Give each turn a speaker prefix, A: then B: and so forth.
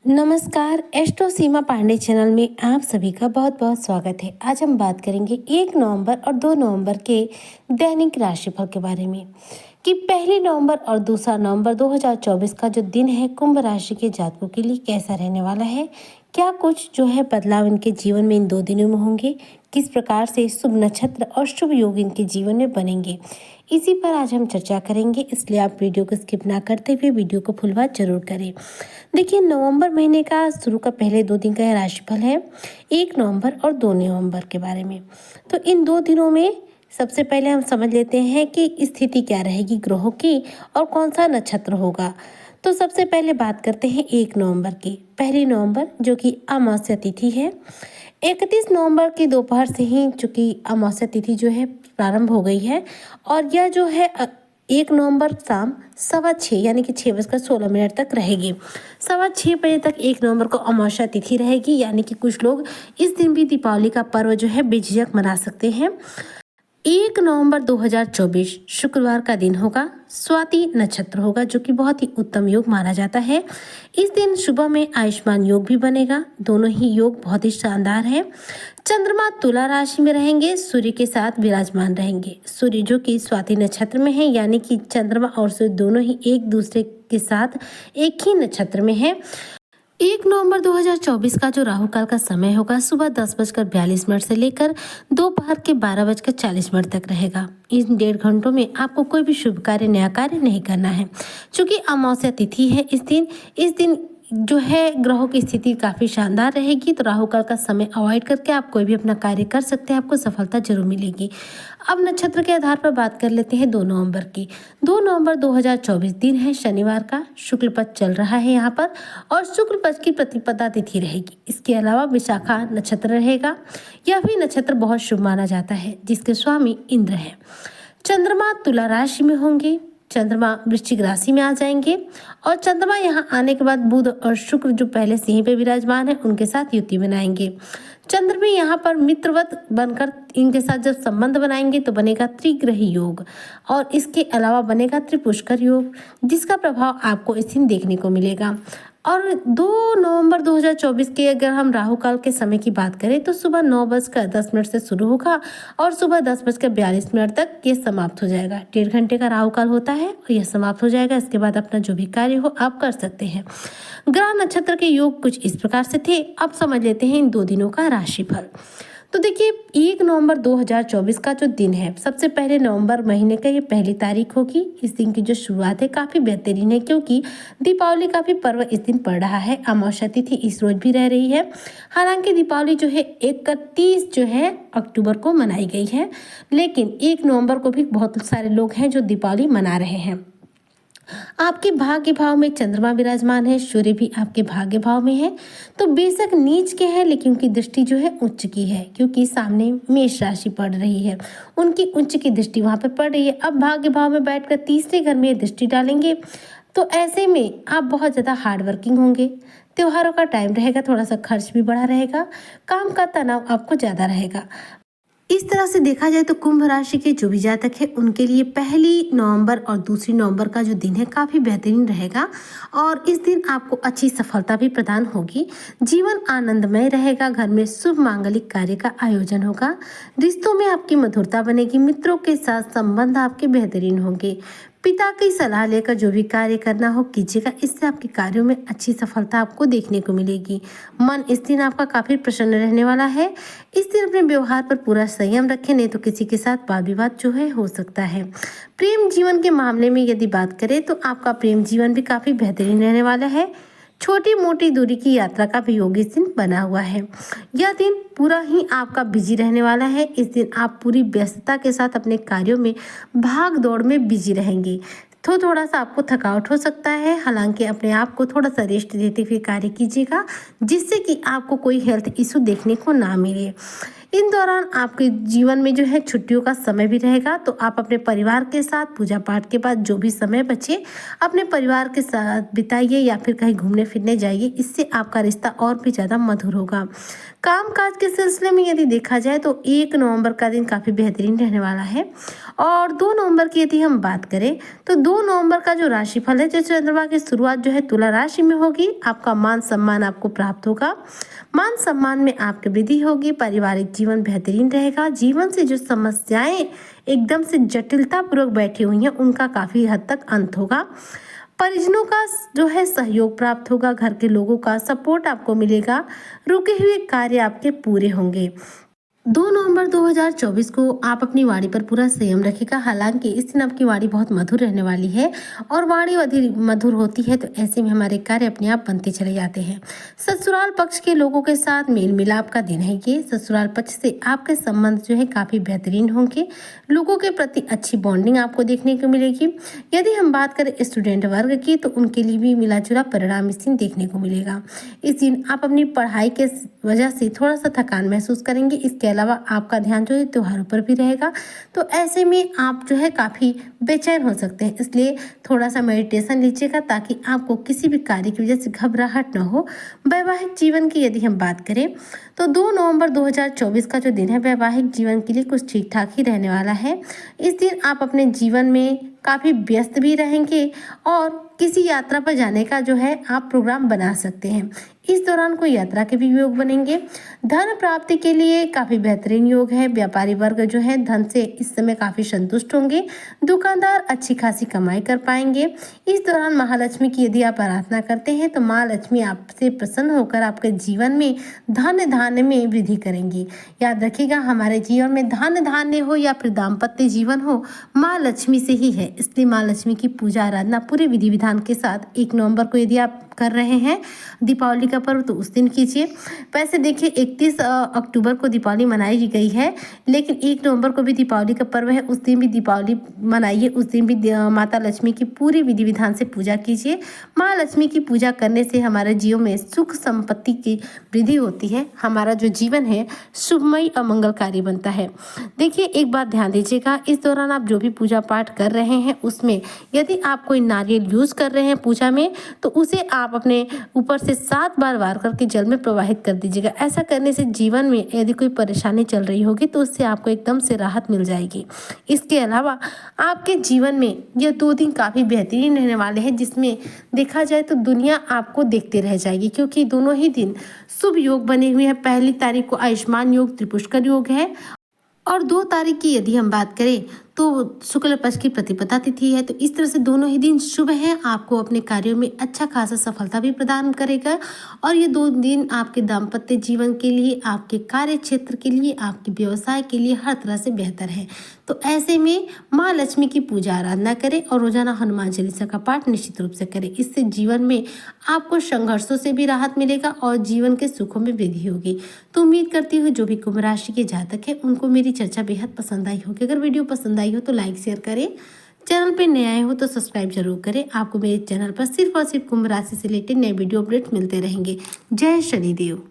A: नमस्कार, एस्ट्रो सीमा पांडे चैनल में आप सभी का बहुत बहुत स्वागत है। आज हम बात करेंगे 1 नवंबर और 2 नवंबर के दैनिक राशिफल के बारे में कि पहली नवंबर और दूसरा नवंबर 2024 का जो दिन है कुंभ राशि के जातकों के लिए कैसा रहने वाला है। क्या कुछ जो है बदलाव इनके जीवन में इन 2 दिनों में होंगे, किस प्रकार से शुभ नक्षत्र और शुभ योग इनके जीवन में बनेंगे, इसी पर आज हम चर्चा करेंगे। इसलिए आप वीडियो को स्किप ना करते हुए वीडियो को फुल वॉच जरूर करें। देखिए, नवंबर महीने का शुरू का पहले 2 दिन का राशिफल है 1 नवंबर और 2 नवंबर के बारे में। तो इन 2 दिनों में सबसे पहले हम समझ लेते हैं कि स्थिति क्या रहेगी ग्रहों की और कौन सा नक्षत्र होगा। तो सबसे पहले बात करते हैं 1 नवंबर की। पहली नवंबर जो कि अमावस्या तिथि है, 31 नवंबर की दोपहर से ही चूंकि अमावस्या तिथि जो है प्रारंभ हो गई है और यह जो है 1 नवंबर शाम 6:15 यानी कि 6:16 तक रहेगी। 6:15 तक 1 नवंबर को अमावस्या तिथि रहेगी, यानी कि कुछ लोग इस दिन भी दीपावली का पर्व जो है बेझिझक मना सकते हैं। 1 नवंबर 2024 शुक्रवार का दिन होगा, स्वाति नक्षत्र होगा जो कि बहुत ही उत्तम योग माना जाता है। इस दिन सुबह में आयुष्मान योग भी बनेगा, दोनों ही योग बहुत ही शानदार है। चंद्रमा तुला राशि में रहेंगे, सूर्य के साथ विराजमान रहेंगे। सूर्य जो कि स्वाति नक्षत्र में है, यानी कि चंद्रमा और सूर्य दोनों ही एक दूसरे के साथ एक ही नक्षत्र में है। 1 नवंबर 2024 का जो राहु काल का समय होगा सुबह 10:42 से लेकर दोपहर के 12:40 तक रहेगा। इन 1.5 घंटों में आपको कोई भी शुभ कार्य नया कार्य नहीं करना है। चूंकि अमावस्या तिथि है इस दिन जो है ग्रहों की स्थिति काफ़ी शानदार रहेगी, तो राहु काल का समय अवॉइड करके आप कोई भी अपना कार्य कर सकते हैं, आपको सफलता जरूर मिलेगी। अब नक्षत्र के आधार पर बात कर लेते हैं 2 नवंबर की। 2 नवंबर 2024 दिन है शनिवार का, शुक्ल पक्ष चल रहा है यहाँ पर और शुक्ल पक्ष की प्रतिपदा तिथि रहेगी। इसके अलावा विशाखा नक्षत्र रहेगा। यह भी नक्षत्र बहुत शुभ माना जाता है, जिसके स्वामी इंद्र है। चंद्रमा तुला राशि में होंगे, चंद्रमा वृश्चिक राशि में आ जाएंगे और चंद्रमा यहाँ आने के बाद बुध और शुक्र जो पहले से ही पे विराजमान है उनके साथ युति बनाएंगे। चंद्र भी यहाँ पर मित्रवत बनकर इनके साथ जब संबंध बनाएंगे तो बनेगा त्रिग्रही योग और इसके अलावा बनेगा त्रिपुष्कर योग, जिसका प्रभाव आपको इस दिन देखने को मिलेगा। और 2 नवंबर 2024 के अगर हम राहु काल के समय की बात करें तो सुबह 9:10 से शुरू होगा और सुबह 10:42 तक ये समाप्त हो जाएगा। 1.5 घंटे का राहु काल होता है और यह समाप्त हो जाएगा। इसके बाद अपना जो भी कार्य हो आप कर सकते हैं। ग्रह नक्षत्र के योग कुछ इस प्रकार से थे। अब समझ लेते हैं इन 2 दिनों का राशिफल। तो देखिए, 1 नवंबर 2024 का जो दिन है, सबसे पहले नवंबर महीने का ये पहली तारीख होगी। इस दिन की जो शुरुआत है काफ़ी बेहतरीन है, क्योंकि दीपावली का भी पर्व इस दिन पड़ रहा है। अमावस्या तिथि इस रोज भी रह रही है। हालांकि दीपावली जो है 31 जो है अक्टूबर को मनाई गई है, लेकिन 1 नवंबर को भी बहुत सारे लोग हैं जो दीपावली मना रहे हैं। आपके भाग्य भाव में चंद्रमा विराजमान है, सूर्य भी आपके भाग्य भाव में है। तो बेशक नीच के हैं, लेकिन उनकी दृष्टि जो है उच्च की है, क्योंकि सामने मेष राशि पड़ रही है, उनकी उच्च की दृष्टि वहां पर पड़ रही है। अब भाग्य भाव में बैठकर तीसरे घर में दृष्टि डालेंगे, तो ऐसे में आप बहुत ज़्यादा हार्ड वर्किंग होंगे। त्योहारों का टाइम रहेगा, थोड़ा सा खर्च भी बढ़ा रहेगा, काम का तनाव आपको ज़्यादा रहेगा। इस तरह से देखा जाए तो कुंभ राशि के जो भी जातक है उनके लिए 1 नवंबर और 2 नवंबर का जो दिन है काफ़ी बेहतरीन रहेगा और इस दिन आपको अच्छी सफलता भी प्रदान होगी। जीवन आनंदमय रहेगा, घर में शुभ मांगलिक कार्य का आयोजन होगा, रिश्तों में आपकी मधुरता बनेगी, मित्रों के साथ संबंध आपके बेहतरीन होंगे। पिता की सलाह लेकर जो भी कार्य करना हो कीजिएगा, इससे आपके कार्यों में अच्छी सफलता आपको देखने को मिलेगी। मन इस दिन आपका काफ़ी प्रसन्न रहने वाला है। इस दिन अपने व्यवहार पर पूरा संयम रखें, नहीं तो किसी के साथ वाद विवाद जो है हो सकता है। प्रेम जीवन के मामले में यदि बात करें तो आपका प्रेम जीवन भी काफ़ी बेहतरीन रहने वाला है। छोटी मोटी दूरी की यात्रा का भी योग इस दिन बना हुआ है। यह दिन पूरा ही आपका बिजी रहने वाला है। इस दिन आप पूरी व्यस्तता के साथ अपने कार्यों में भाग दौड़ में बिजी रहेंगे, तो थोड़ा सा आपको थकावट हो सकता है। हालांकि अपने आप को थोड़ा सा रेस्ट देते हुए कार्य कीजिएगा, जिससे कि आपको कोई हेल्थ इशू देखने को ना मिले। इन दौरान आपके जीवन में जो है छुट्टियों का समय भी रहेगा, तो आप अपने परिवार के साथ पूजा पाठ के बाद जो भी समय बचे अपने परिवार के साथ बिताइए या फिर कहीं घूमने फिरने जाइए। इससे आपका रिश्ता और भी ज़्यादा मधुर होगा। कामकाज के सिलसिले में यदि देखा जाए तो 1 नवंबर का दिन काफ़ी बेहतरीन रहने वाला है और 2 नवंबर की यदि हम बात करें तो 2 नवंबर का जो राशिफल है, जो चंद्रमा की शुरुआत जो है तुला राशि में होगी। आपका मान सम्मान आपको प्राप्त होगा। मान सम्मान में आपकी वृद्धि होगी। पारिवारिक जीवन बेहतरीन रहेगा। जीवन से जो समस्याएं एकदम से जटिलता पूर्वक बैठी हुई हैं, उनका काफी हद तक अंत होगा। परिजनों का जो है सहयोग प्राप्त होगा। घर के लोगों का सपोर्ट आपको मिलेगा। रुके हुए कार्य आपके पूरे होंगे। 2 नवंबर 2024 को आप अपनी वाणी पर पूरा संयम रखिएगा। हालांकि इस दिन आपकी वाणी बहुत मधुर रहने वाली है और वाणी अधिक मधुर होती है तो ऐसे में हमारे कार्य अपने आप बनते चले जाते हैं। ससुराल पक्ष के लोगों के साथ मेल मिलाप का दिन है ये। ससुराल पक्ष से आपके संबंध जो है काफी बेहतरीन होंगे। लोगों के प्रति अच्छी बॉन्डिंग आपको देखने को मिलेगी। यदि हम बात करें स्टूडेंट वर्ग की, तो उनके लिए भी मिला जुला परिणाम इस दिन देखने को मिलेगा। इस दिन आप अपनी पढ़ाई के वजह से थोड़ा सा थकान महसूस करेंगे। इसके अलावा आपका ध्यान जो है त्योहारों पर भी रहेगा, तो ऐसे में आप जो है काफ़ी बेचैन हो सकते हैं। इसलिए थोड़ा सा मेडिटेशन लीजिएगा ताकि आपको किसी भी कार्य की वजह से घबराहट न हो। वैवाहिक जीवन की यदि हम बात करें तो 2 नवंबर 2024 का जो दिन है वैवाहिक जीवन के लिए कुछ ठीक ठाक ही रहने वाला है। इस दिन आप अपने जीवन में काफ़ी व्यस्त भी रहेंगे और किसी यात्रा पर जाने का जो है आप प्रोग्राम बना सकते हैं। इस दौरान कोई यात्रा के भी योग बनेंगे। धन प्राप्ति के लिए काफ़ी बेहतरीन योग है। व्यापारी वर्ग जो है धन से इस समय काफ़ी संतुष्ट होंगे। दुकानदार अच्छी खासी कमाई कर पाएंगे। इस दौरान महालक्ष्मी की यदि आप आराधना करते हैं तो माँ लक्ष्मी आपसे प्रसन्न होकर आपके जीवन में धन धान्य में वृद्धि करेंगी। याद रखिएगा, हमारे जीवन में धन धान्य हो या फिर दाम्पत्य जीवन हो, माँ लक्ष्मी से ही है। इसलिए माँ लक्ष्मी की पूजा आराधना पूरे विधि विधान के साथ 1 नवंबर को यदि आप कर रहे हैं दीपावली का पर्व तो उस दिन कीजिए। वैसे देखिए 31 अक्टूबर को दीपावली मनाई गई है, लेकिन 1 नवंबर को भी दीपावली का पर्व है, उस दिन भी दीपावली मनाइए। उस दिन भी माता लक्ष्मी की पूरी विधि विधान से पूजा कीजिए। माँ लक्ष्मी की पूजा करने से हमारे जीवन में सुख संपत्ति की वृद्धि होती है। हमारा जो जीवन है शुभमय और मंगलकारी बनता है। देखिए एक बात ध्यान दीजिएगा, इस दौरान आप जो भी पूजा पाठ कर रहे हैं उसमें यदि आप कोई नारियल यूज कर रहे हैं पूजा में, तो उसे आप अपने ऊपर से 7 बार वार करके जल में प्रवाहित कर दीजिएगा। ऐसा करने से जीवन में यदि कोई परेशानी चल रही होगी तो उससे आपको एकदम से राहत मिल जाएगी। इसके अलावा आपके जीवन में यह 2 दिन काफ़ी बेहतरीन रहने वाले हैं, जिसमें देखा जाए तो दुनिया आपको देखते रह जाएगी, क्योंकि दोनों ही दिन शुभ योग बने हुए हैं। 1 तारीख को आयुष्मान योग त्रिपुष्कर योग है और 2 तारीख की यदि हम बात करें तो शुक्ल पक्ष की प्रतिपदा तिथि है। तो इस तरह से दोनों ही दिन शुभ हैं। आपको अपने कार्यों में अच्छा खासा सफलता भी प्रदान करेगा और ये 2 दिन आपके दाम्पत्य जीवन के लिए, आपके कार्य क्षेत्र के लिए, आपके व्यवसाय के लिए हर तरह से बेहतर है। तो ऐसे में माँ लक्ष्मी की पूजा आराधना करें और रोजाना हनुमान चालीसा का पाठ निश्चित रूप से करें। इससे जीवन में आपको संघर्षों से भी राहत मिलेगा और जीवन के सुखों में वृद्धि होगी। तो उम्मीद करती हूँ जो भी कुंभ राशि के जातक है उनको मेरी चर्चा बेहद पसंद आई होगी। अगर वीडियो पसंद आई हो तो लाइक शेयर करें। चैनल पे नए आए हो तो सब्सक्राइब जरूर करें। आपको मेरे चैनल पर सिर्फ और सिर्फ कुंभ राशि से रिलेटेड नए वीडियो अपडेट्स मिलते रहेंगे। जय शनिदेव।